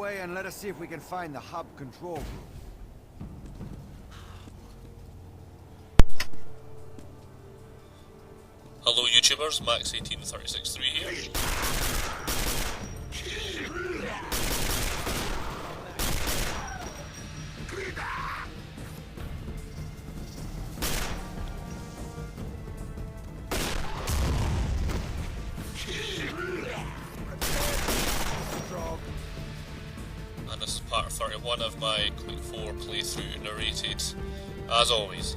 way and let us see if we can find the hub control room. Hello YouTubers, Max18363 here. And this is part 31 of my Quake 4 playthrough, narrated, as always.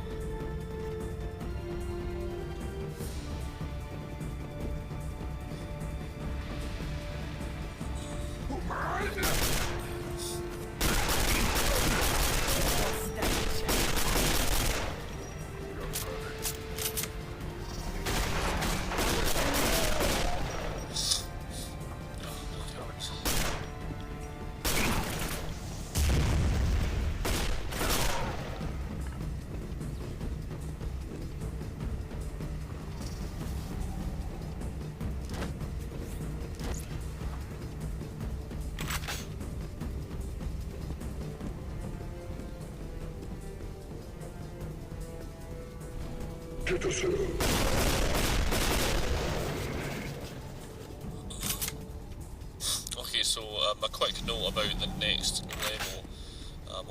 Okay, so a quick note about the next level.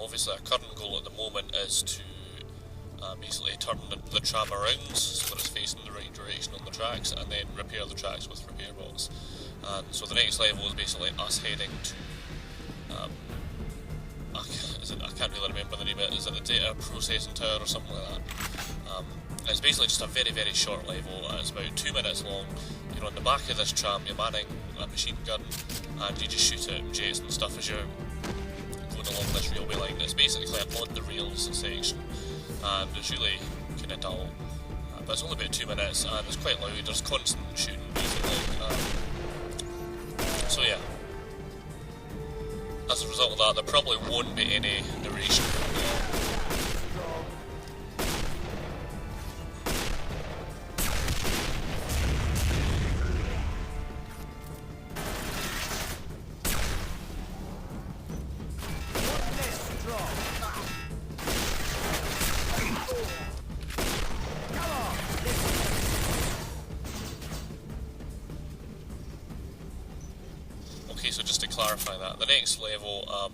Obviously our current goal at the moment is to basically turn the tram around so that it's facing the right direction on the tracks, and then repair the tracks with repair bots. And so the next level is basically us heading to I can't really remember the name of it. Is it the data processing tower or something like that? It's basically just a very, very short level. It's about 2 minutes long. You're on the back of this tram, you're manning a machine gun, and you just shoot at jets and stuff as you're going along this railway line. It's basically an on the rails section, and it's really kind of dull. But it's only about 2 minutes, and it's quite loud. There's constant shooting, basically. So yeah. As a result of that, there probably won't be any narration. Okay, so just to clarify that, the next level, I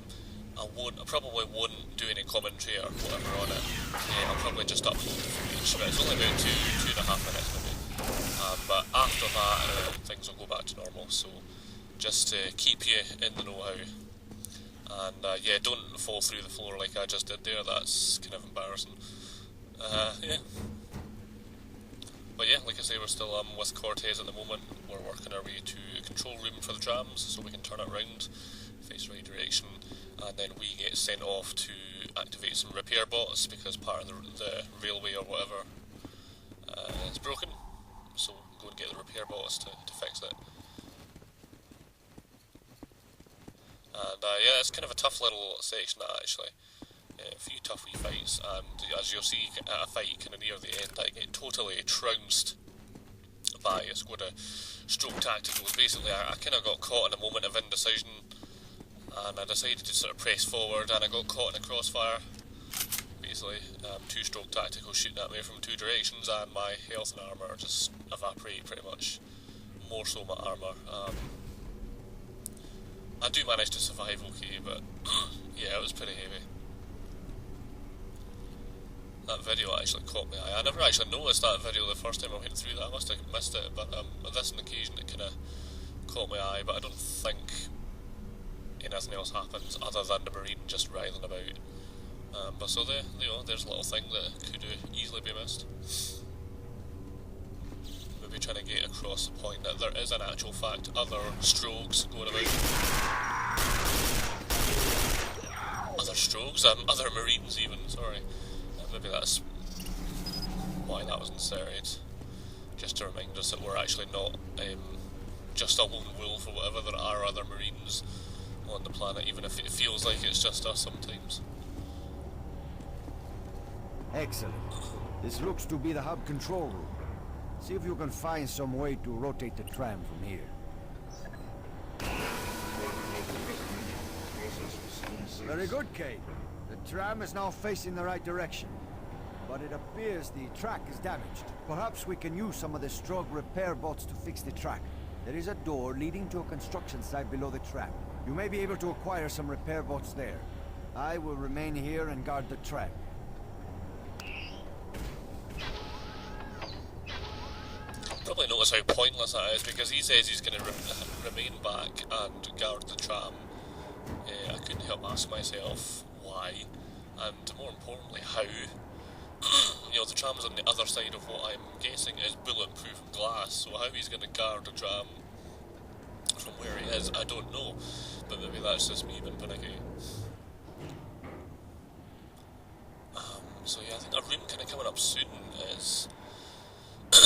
probably won't do any commentary or whatever on it. I'll probably just upload the footage, but it's only about 2.5 minutes maybe. But after that, things will go back to normal, so just to keep you in the know-how. And yeah, don't fall through the floor like I just did there, that's kind of embarrassing. Yeah. But yeah, like I say, we're still with Cortez at the moment. We're working our way to a control room for the trams, so we can turn it around, face the right direction, and then we get sent off to activate some repair bots, because part of the railway or whatever is broken, so go and get the repair bots to fix it. And yeah, it's kind of a tough little section that actually. A few tough wee fights, and as you'll see at a fight kind of near the end, I get totally trounced by a squad of stroke tacticals. Basically, I kind of got caught in a moment of indecision, and I decided to sort of press forward, and I got caught in a crossfire. Basically, 2 stroke tacticals shooting at me from 2 directions, and my health and armour just evaporate pretty much. More so my armour. I do manage to survive okay, but yeah, it was pretty heavy. That video actually caught my eye. I never actually noticed that video the first time I went through that. I must have missed it, but on this occasion it kind of caught my eye, but I don't think anything else happens other than the Marine just writhing about. But so there, there's a little thing that could easily be missed. Maybe trying to get across the point that there is in actual fact other strokes going about. Other strokes? Other Marines even, sorry. Maybe that's why that was inserted, just to remind us that we're actually not just a lone wolf or whatever. There are other Marines on the planet, even if it feels like it's just us sometimes. Excellent. This looks to be the hub control room. See if you can find some way to rotate the tram from here. Very good, Kate. The tram is now facing the right direction. But it appears the track is damaged. Perhaps we can use some of the Strog repair bots to fix the track. There is a door leading to a construction site below the track. You may be able to acquire some repair bots there. I will remain here and guard the track. Probably notice how pointless that is, because he says he's going to remain back and guard the tram. I couldn't help ask myself why, and more importantly how. You know, the tram's on the other side of what I'm guessing is bulletproof glass, so how he's going to guard the tram from where he is, I don't know, but maybe that's just me being panicky. So yeah, I think a room kind of coming up soon is... I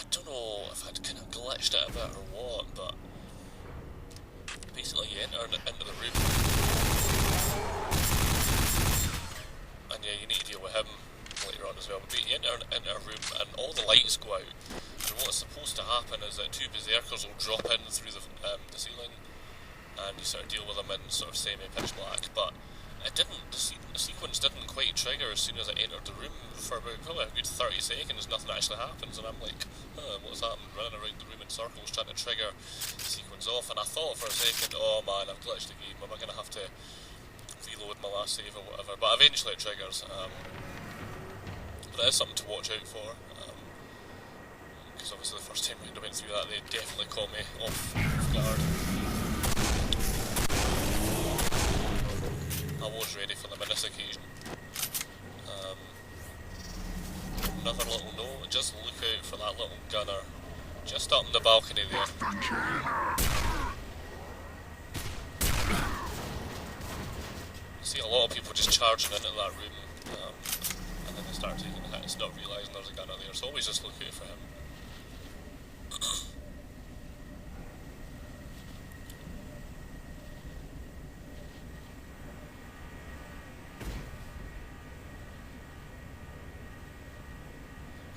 don't know if I'd kind of glitched it a bit or what, but basically you enter into the room, and yeah, you need to deal with him later on as well, but you enter into a room and all the lights go out, and what's supposed to happen is that two berserkers will drop in through the ceiling, and you sort of deal with them in sort of semi-pitch black, but it didn't, the sequence didn't quite trigger as soon as I entered the room. For about probably a good 30 seconds nothing actually happens, and I'm like, what's happened? Running around the room in circles trying to trigger the sequence off, and I thought for a second, oh man, I've glitched the game, am I going to have to reload my last save or whatever, but eventually it triggers. But it is something to watch out for, because obviously the first time I went through that they definitely caught me off guard. I was ready for them on this occasion. Another little note, just look out for that little gunner just up on the balcony there. You see a lot of people just charging into that room, and then they start taking hits, not realising there's a gunner there, so always just look out for him.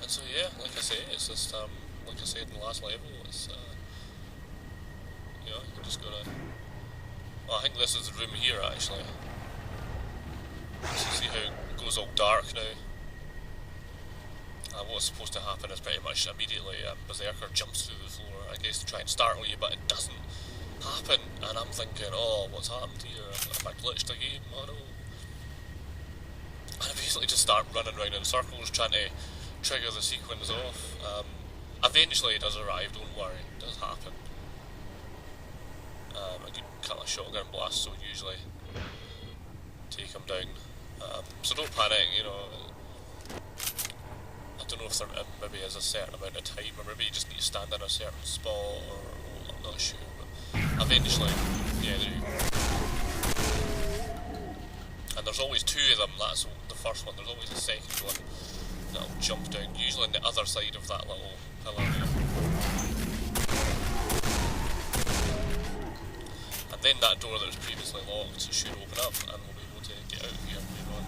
And so yeah, like I say, it's just, like I said in the last level, it's, you know, you just gotta... Well, I think this is the room here, actually. So you see how it goes all dark now? What's supposed to happen is pretty much immediately Berserker jumps through the floor, I guess to try and startle you, but it doesn't happen, and I'm thinking, oh, what's happened here? Have I glitched the game? Oh no. And I basically just start running around in circles trying to trigger the sequence off. Eventually it does arrive, don't worry, it does happen. A good couple of shotgun blasts will usually take him down. So don't panic, you know. I don't know if there maybe is a certain amount of time, or maybe you just need to stand in a certain spot, or I'm not sure, but eventually, yeah, there you go. And there's always two of them, that's the first one, there's always a second one that'll jump down, usually on the other side of that little pillar there. And then that door that was previously locked should open up, and we'll be able to get out of here and move on.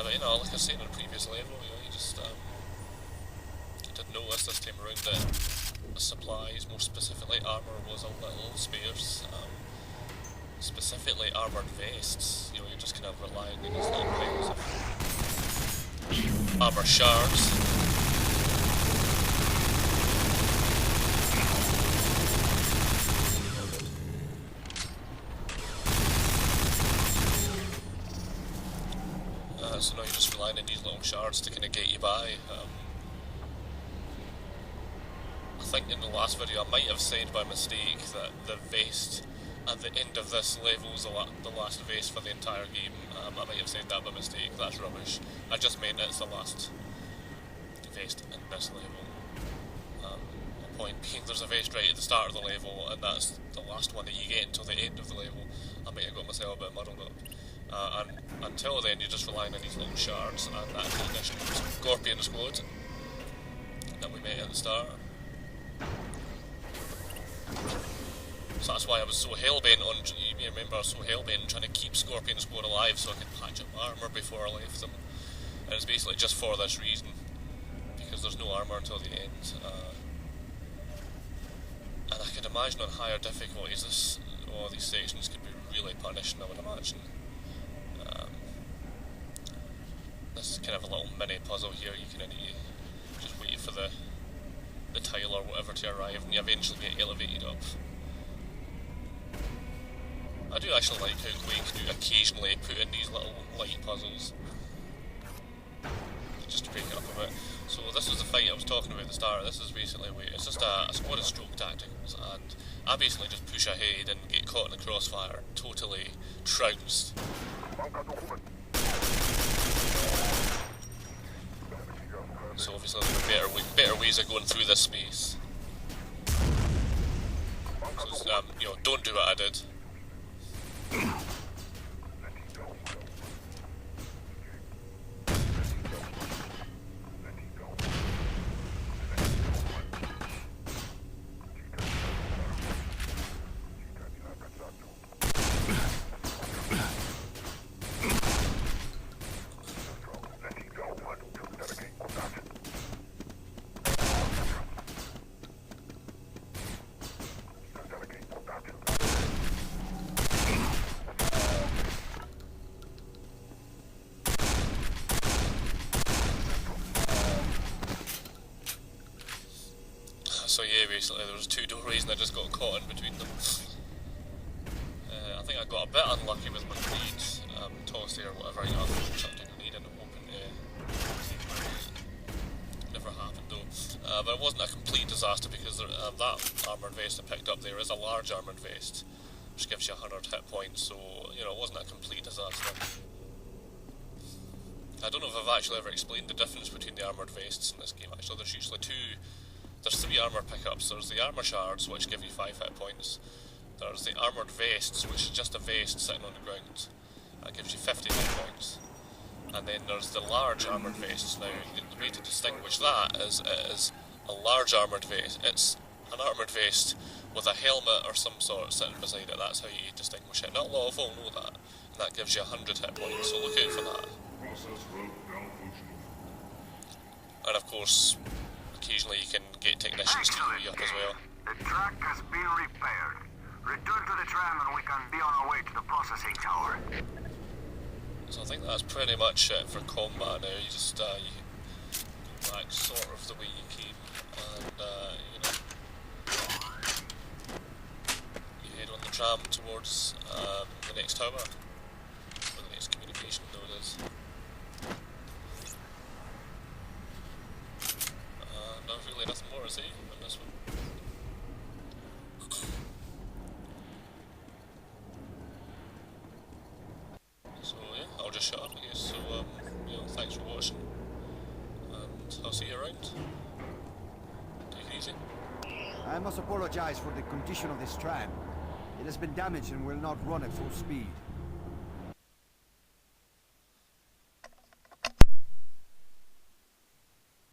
But you know, like I said in the previous level, you know, you just did notice this time around that the supplies, more specifically armour, was a little sparse. Specifically armoured vests, you know, you're just kind of relying on these little piles of armour shards. So now you're just relying on these little shards to kind of get you by. I think in the last video I might have said by mistake that the vest at the end of this level is the last vest for the entire game. I might have said that by mistake, that's rubbish. I just meant it's the last vest in this level. The point being there's a vest right at the start of the level, and that's the last one that you get until the end of the level. I might have got myself a bit muddled up. And until then you're just relying on these little shards, and that's the initial Scorpion squad that we met at the start. So that's why I was so hellbent on, you may remember I was so hellbent on trying to keep Scorpion squad alive so I could patch up armour before I left them. And it's basically just for this reason, because because there's no armour until the end. And I can imagine on higher difficulties, these sections could be really punishing, I would imagine. This is kind of a little mini puzzle here. You kind of need to just wait for the tile or whatever to arrive, and you eventually get elevated up. I do actually like how Quake do occasionally put in these little light puzzles, just to break it up a bit. So this is the fight I was talking about at the start. This is basically it's just a squad of stroke tactics, and I basically just push ahead and get caught in the crossfire, totally trounced. So obviously there are better ways of going through this space. So don't do what I did. So yeah, basically there was 2 doorways and I just got caught in between them. I think I got a bit unlucky with my grenade toss there or whatever. I chucked a grenade in and hoping never happened though. But it wasn't a complete disaster because that armoured vest I picked up there is a large armoured vest, which gives you 100 hit points, so it wasn't a complete disaster. I don't know if I've actually ever explained the difference between the armoured vests in this game. Actually, there's 3 armour pickups. There's the armour shards, which give you 5 hit points. There's the armoured vests, which is just a vest sitting on the ground. That gives you 50 hit points. And then there's the large armoured vests. Now, the way to distinguish that is it is a large armoured vest. It's an armoured vest with a helmet or some sort sitting beside it. That's how you distinguish it. Not a lot of people know that. And that gives you 100 hit points, so look out for that. And of course, occasionally you can get technicians to heal you up as well. The track has been repaired. Return to the tram and we can be on our way to the processing tower. So I think that's pretty much it for combat now. You just you go back sort of the way you came, and you head on the tram towards the next tower, or the next communication node is. Not really nothing more to say on this one. So yeah, I'll just shut up I guess. So thanks for watching, and I'll see you around. Take it easy. I must apologize for the condition of this tram. It has been damaged and will not run at full speed.